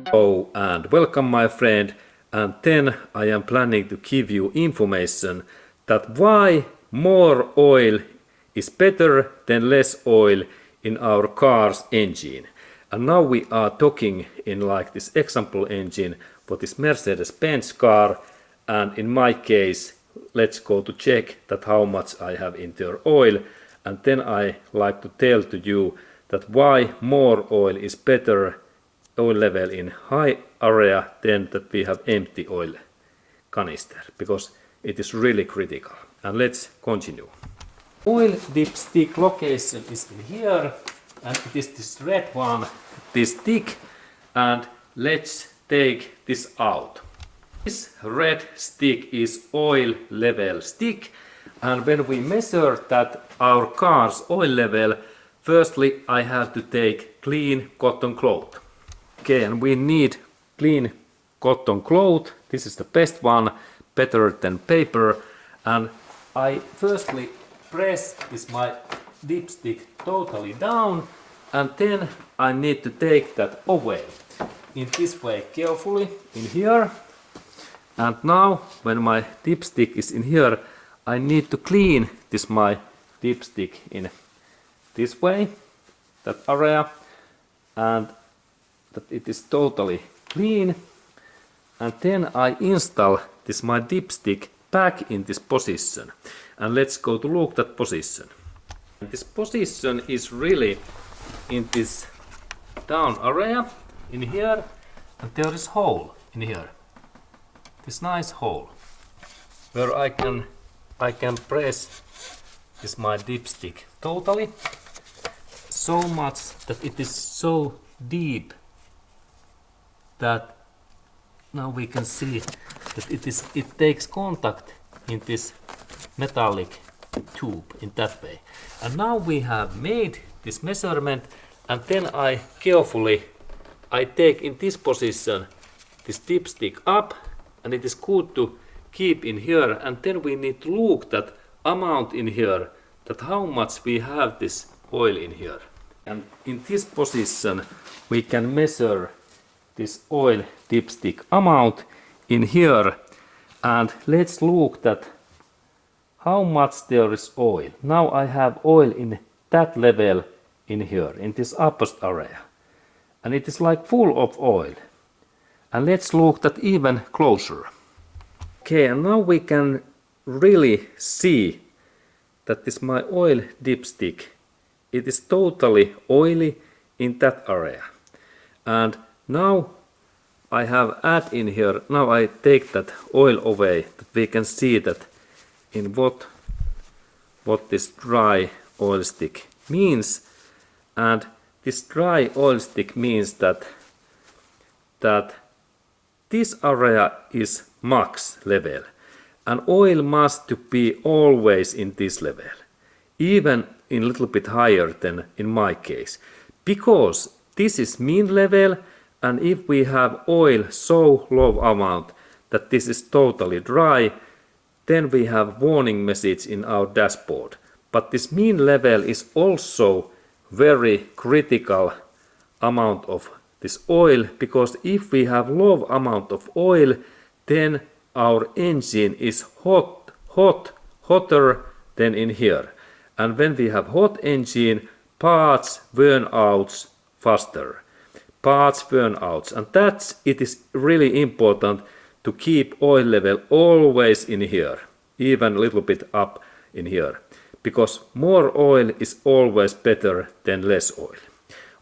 Hello and welcome my friend, and then I am planning to give you information that why more oil is better than less oil in our car's engine. And now we are talking in like this example engine for this Mercedes-Benz car, and in my case let's go to check that how much I have in there oil, and then I like to tell to you that why more oil is better oil level in high area than that we have empty oil canister, because it is really critical. And let's continue. Oil dipstick location is in here, and it is this red one, this stick, and let's take this out. This red stick is oil level stick, and when we measure that our car's oil level, firstly I have to take clean cotton cloth. Okay, and we need clean cotton cloth. This is the best one, better than paper. And I firstly press this my dipstick totally down, and then I need to take that away in this way carefully in here. And now when my dipstick is in here, I need to clean this my dipstick in this way, that area, and that it is totally clean. And then I install this my dipstick back in this position, and let's go to look that position. And this position is really in this down area in here, and there is hole in here, this nice hole where I can press this my dipstick totally so much that it is so deep that now we can see that it takes contact in this metallic tube in that way. And now we have made this measurement, and then I carefully take in this position this dipstick up, and it is good to keep in here, and then we need to look that amount in here, that how much we have this oil in here. And in this position we can measure this oil dipstick amount in here, and let's look that how much there is oil. Now I have oil in that level in here, in this upper area, and it is like full of oil. And let's look that even closer. Okay, and now we can really see that this my oil dipstick, it is totally oily in that area. And now I have add in here, now I take that oil away, that we can see that in what this dry oil stick means. And this dry oil stick means that this area is max level, and oil must to be always in this level, even in a little bit higher than in my case, because this is mean level. And if we have oil so low amount that this is totally dry, then we have warning message in our dashboard. But this mean level is also very critical amount of this oil, because if we have low amount of oil, then our engine is hotter than in here. And when we have hot engine, parts burn out faster. And that's it is really important to keep oil level always in here, even a little bit up in here, because more oil is always better than less oil.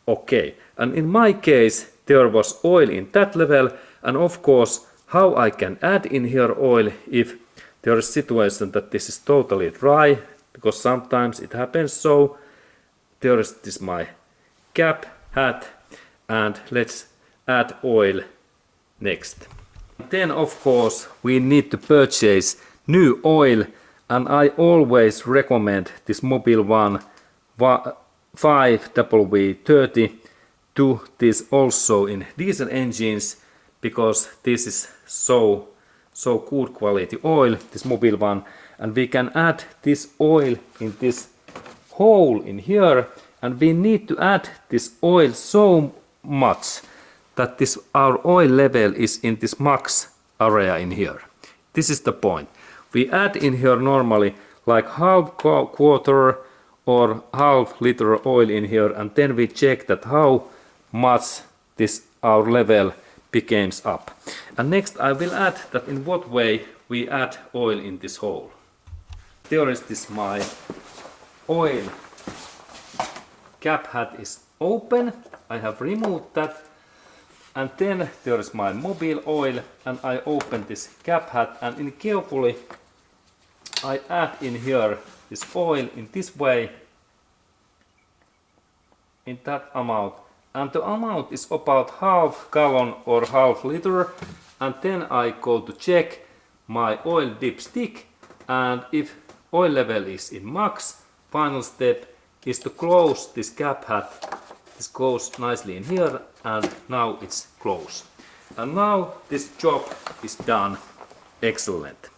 Okay, and in my case there was oil in that level, and of course how I can add in here oil if there is a situation that this is totally dry, because sometimes it happens. So there is this my cap hat, and let's add oil next. Then of course we need to purchase new oil, and I always recommend this Mobil 1 5W30 to this also in diesel engines, because this is so good quality oil, this Mobil 1, and we can add this oil in this hole in here, and we need to add this oil so much that this our oil level is in this max area in here. This is the point. We add in here normally like half quarter or half liter oil in here, and then we check that how much this our level becomes up. And next I will add that in what way we add oil in this hole. There is this my oil cap hat is open. I have removed that. And then there is my mobile oil, and I open this cap hat, and in carefully I add in here this oil in this way, in that amount, and the amount is about half gallon or half liter. And then I go to check my oil dipstick, and if oil level is in max, final step is to close this cap hat. This goes nicely in here, and now it's closed. And now this job is done. Excellent.